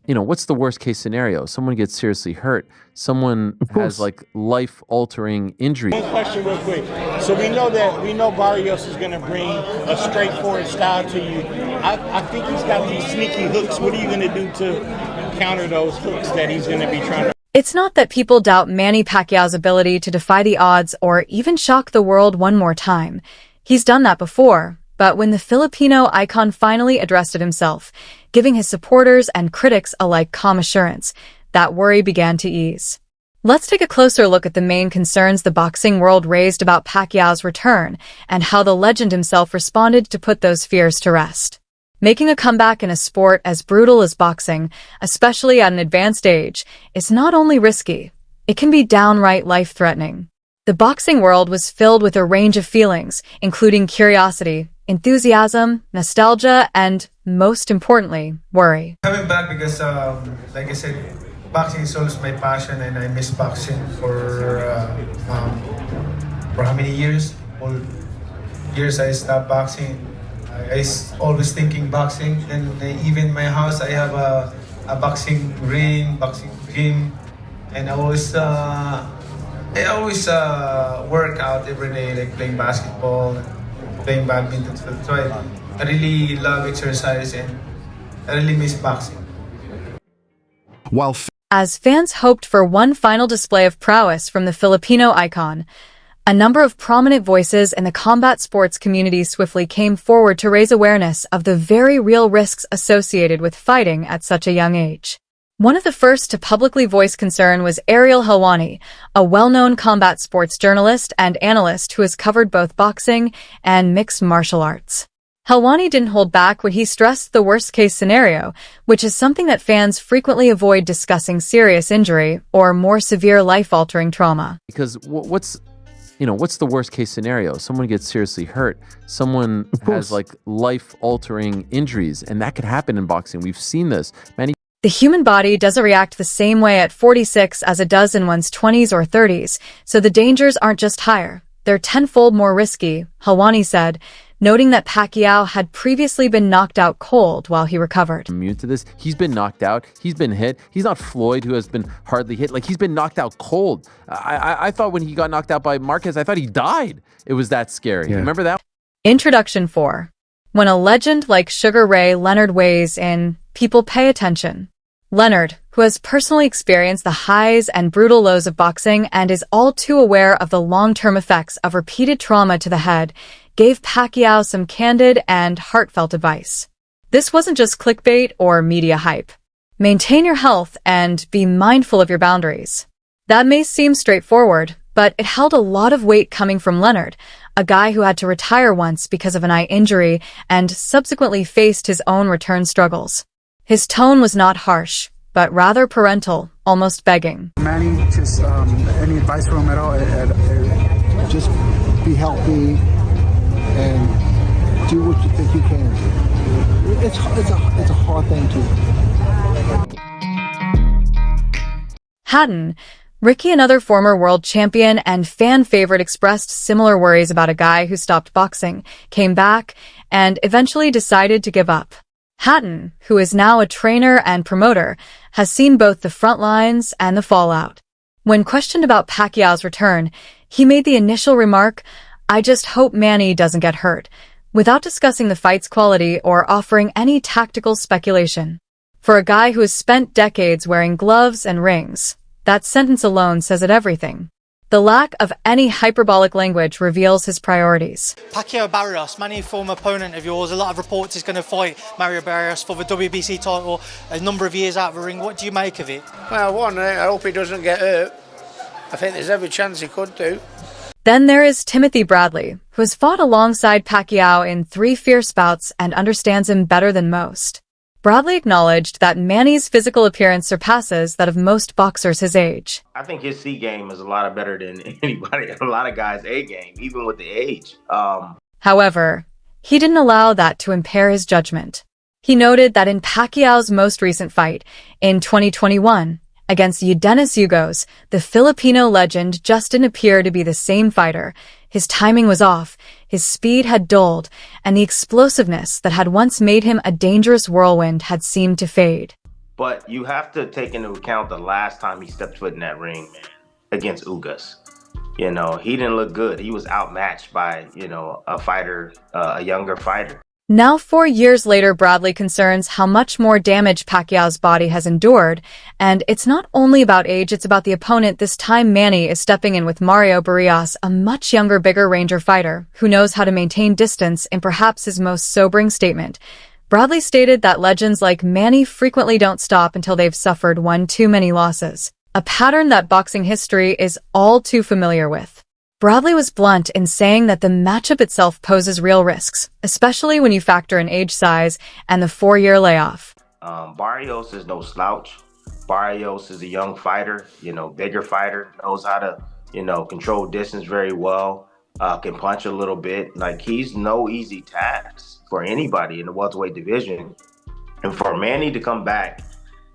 what's the worst case scenario? Someone gets seriously hurt. Someone has like life-altering injury. One question real quick. So we know Barrios is going to bring a straightforward style to you. I think he's got these sneaky hooks. What are you going to do to counter those hooks that he's going to be trying to... It's not that people doubt Manny Pacquiao's ability to defy the odds or even shock the world one more time. He's done that before, but when the Filipino icon finally addressed it himself, giving his supporters and critics alike calm assurance, that worry began to ease. Let's take a closer look at the main concerns the boxing world raised about Pacquiao's return and how the legend himself responded to put those fears to rest. Making a comeback in a sport as brutal as boxing, especially at an advanced age, is not only risky, it can be downright life-threatening. The boxing world was filled with a range of feelings, including curiosity, enthusiasm, nostalgia, and, most importantly, worry. Coming back because, like I said, boxing is always my passion, and I miss boxing for how many years? All years I stopped boxing. I always thinking boxing, and even in my house I have a boxing ring, boxing gym, and I always work out every day, like playing basketball, playing badminton. So I really love exercise, and I really miss boxing. As fans hoped for one final display of prowess from the Filipino icon, a number of prominent voices in the combat sports community swiftly came forward to raise awareness of the very real risks associated with fighting at such a young age. One of the first to publicly voice concern was Ariel Helwani, a well-known combat sports journalist and analyst who has covered both boxing and mixed martial arts. Helwani didn't hold back when he stressed the worst-case scenario, which is something that fans frequently avoid discussing: serious injury or more severe life-altering trauma. Because what's the worst case scenario? Someone gets seriously hurt. Someone has like life-altering injuries, and that could happen in boxing. We've seen this. The human body doesn't react the same way at 46 as it does in one's 20s or 30s, so the dangers aren't just higher, they're tenfold more risky, Helwani said, noting that Pacquiao had previously been knocked out cold while he recovered. Immune to this. He's been knocked out. He's been hit. He's not Floyd, who has been hardly hit. Like, he's been knocked out cold. I thought when he got knocked out by Marquez, I thought he died. It was that scary. Yeah. Remember that? Introduction 4. When a legend like Sugar Ray Leonard weighs in, people pay attention. Leonard, who has personally experienced the highs and brutal lows of boxing and is all too aware of the long-term effects of repeated trauma to the head, gave Pacquiao some candid and heartfelt advice. This wasn't just clickbait or media hype. Maintain your health and be mindful of your boundaries. That may seem straightforward, but it held a lot of weight coming from Leonard, a guy who had to retire once because of an eye injury and subsequently faced his own return struggles. His tone was not harsh, but rather parental, almost begging. Manny, just any advice from him at all? Just be healthy and do what you think you can do. It's a hard thing to. Hatton, Ricky, another former world champion and fan favorite, expressed similar worries about a guy who stopped boxing, came back, and eventually decided to give up. Hatton, who is now a trainer and promoter, has seen both the front lines and the fallout. When questioned about Pacquiao's return, he made the initial remark, "I just hope Manny doesn't get hurt," without discussing the fight's quality or offering any tactical speculation. For a guy who has spent decades wearing gloves and rings, that sentence alone says it everything. The lack of any hyperbolic language reveals his priorities. Pacquiao Barrios, Manny, former opponent of yours. A lot of reports he's going to fight Mario Barrios for the WBC title a number of years out of the ring. What do you make of it? Well, one, I hope he doesn't get hurt. I think there's every chance he could do. Then there is Timothy Bradley, who has fought alongside Pacquiao in 3 fierce bouts and understands him better than most. Bradley acknowledged that Manny's physical appearance surpasses that of most boxers his age. I think his C game is a lot better than anybody, a lot of guys' A game, even with the age. However, he didn't allow that to impair his judgment. He noted that in Pacquiao's most recent fight, in 2021, against Eudenis Ugos, the Filipino legend just didn't appear to be the same fighter. His timing was off, his speed had dulled, and the explosiveness that had once made him a dangerous whirlwind had seemed to fade. But you have to take into account the last time he stepped foot in that ring, man, against Ugas. You know, he didn't look good. He was outmatched by, you know, a fighter, a younger fighter. Now, 4 years later, Bradley concerns how much more damage Pacquiao's body has endured. And it's not only about age, it's about the opponent. This time, Manny is stepping in with Mario Barrios, a much younger, bigger Ranger fighter who knows how to maintain distance in perhaps his most sobering statement. Bradley stated that legends like Manny frequently don't stop until they've suffered one too many losses, a pattern that boxing history is all too familiar with. Bradley was blunt in saying that the matchup itself poses real risks, especially when you factor in age, size, and the 4-year layoff. Barrios is no slouch. Barrios is a young fighter, you know, bigger fighter, knows how to, you know, control distance very well, can punch a little bit. Like, he's no easy task for anybody in the welterweight division. And for Manny to come back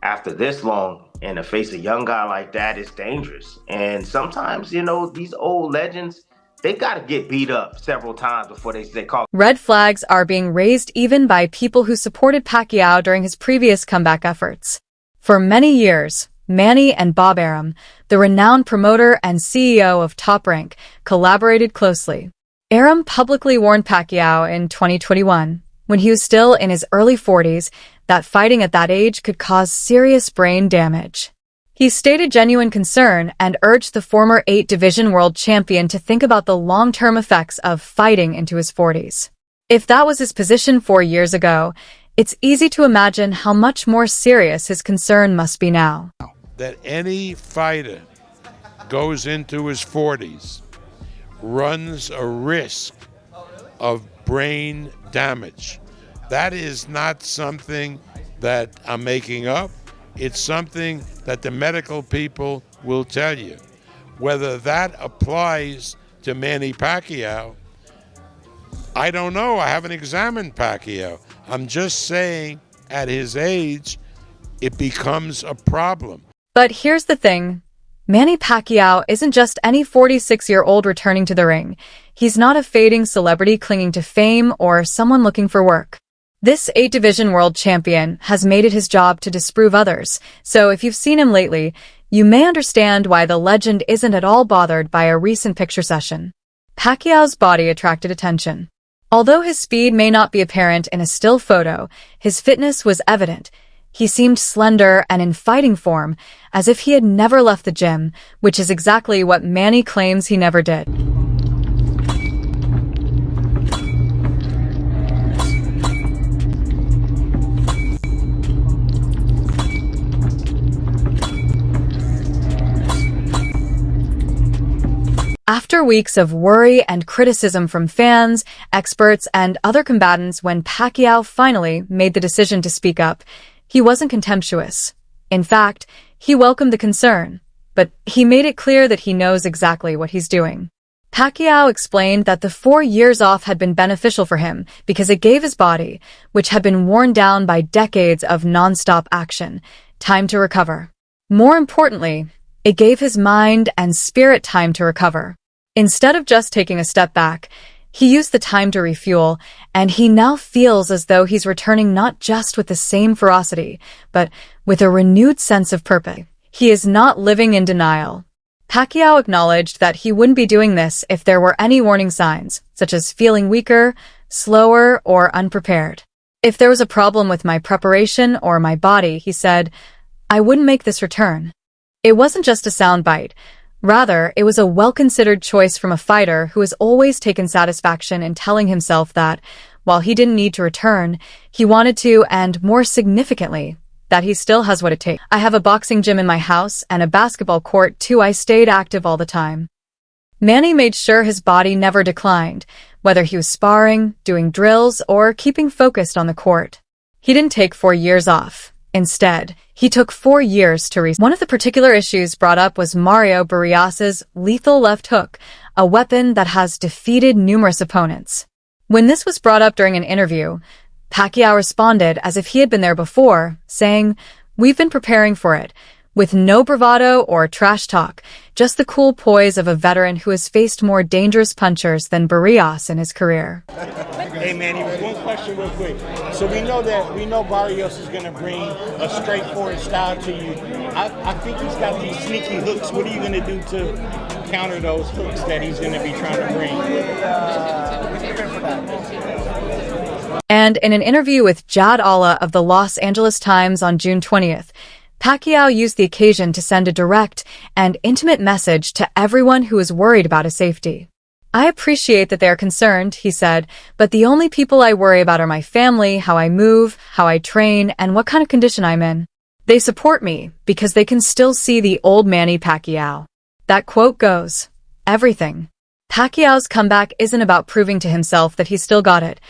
after this long and to face a young guy like that is dangerous. And sometimes, you know, these old legends, they got to get beat up several times before they call. Red flags are being raised even by people who supported Pacquiao during his previous comeback efforts. For many years, Manny and Bob Arum, the renowned promoter and CEO of Top Rank, collaborated closely. Arum publicly warned Pacquiao in 2021, when he was still in his early 40s, that fighting at that age could cause serious brain damage. He stated genuine concern and urged the former 8-division world champion to think about the long-term effects of fighting into his 40s. If that was his position 4 years ago, it's easy to imagine how much more serious his concern must be now. That any fighter goes into his 40s runs a risk of brain damage. That is not something that I'm making up. It's something that the medical people will tell you. Whether that applies to Manny Pacquiao, I don't know. I haven't examined Pacquiao. I'm just saying at his age, it becomes a problem. But here's the thing. Manny Pacquiao isn't just any 46-year-old returning to the ring. He's not a fading celebrity clinging to fame or someone looking for work. This 8-division world champion has made it his job to disprove others, so if you've seen him lately, you may understand why the legend isn't at all bothered by a recent picture session. Pacquiao's body attracted attention. Although his speed may not be apparent in a still photo, his fitness was evident. He seemed slender and in fighting form, as if he had never left the gym, which is exactly what Manny claims he never did. After weeks of worry and criticism from fans, experts, and other combatants, when Pacquiao finally made the decision to speak up, he wasn't contemptuous. In fact, he welcomed the concern, but he made it clear that he knows exactly what he's doing. Pacquiao explained that the 4 years off had been beneficial for him because it gave his body, which had been worn down by decades of non-stop action, time to recover. More importantly, it gave his mind and spirit time to recover. Instead of just taking a step back, he used the time to refuel, and he now feels as though he's returning not just with the same ferocity, but with a renewed sense of purpose. He is not living in denial. Pacquiao acknowledged that he wouldn't be doing this if there were any warning signs, such as feeling weaker, slower, or unprepared. If there was a problem with my preparation or my body, he said, I wouldn't make this return. It wasn't just a soundbite. Rather, it was a well-considered choice from a fighter who has always taken satisfaction in telling himself that, while he didn't need to return, he wanted to, and more significantly, that he still has what it takes. I have a boxing gym in my house and a basketball court too. I stayed active all the time. Manny made sure his body never declined, whether he was sparring, doing drills, or keeping focused on the court. He didn't take 4 years off. Instead, he took 4 years to reset. One of the particular issues brought up was Mario Barrios' lethal left hook, a weapon that has defeated numerous opponents. When this was brought up during an interview, Pacquiao responded as if he had been there before, saying, We've been preparing for it. with no bravado or trash talk, just the cool poise of a veteran who has faced more dangerous punchers than Barrios in his career. Hey, Manny, one question real quick. So we know Barrios is going to bring a straightforward style to you. I think he's got these sneaky hooks. What are you going to do to counter those hooks that he's going to be trying to bring? And in an interview with Jad Allah of the Los Angeles Times on June 20th, Pacquiao used the occasion to send a direct and intimate message to everyone who is worried about his safety. I appreciate that they are concerned, he said, but the only people I worry about are my family, how I move, how I train, and what kind of condition I'm in. They support me because they can still see the old Manny Pacquiao. That quote goes, everything. Pacquiao's comeback isn't about proving to himself that he's still got it.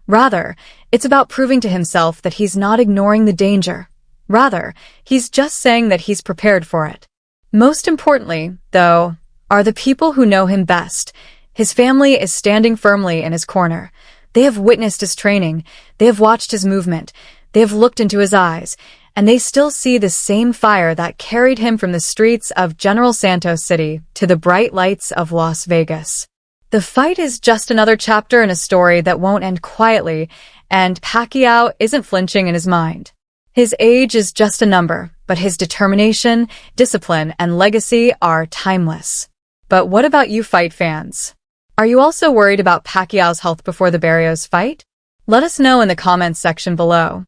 Rather, it's about proving to himself that he's not ignoring the danger. Rather, he's just saying that he's prepared for it. Most importantly, though, are the people who know him best. His family is standing firmly in his corner. They have witnessed his training. They have watched his movement. They have looked into his eyes. And they still see the same fire that carried him from the streets of General Santos City to the bright lights of Las Vegas. The fight is just another chapter in a story that won't end quietly, and Pacquiao isn't flinching in his mind. His age is just a number, but his determination, discipline, and legacy are timeless. But what about you fight fans? Are you also worried about Pacquiao's health before the Barrios fight? Let us know in the comments section below.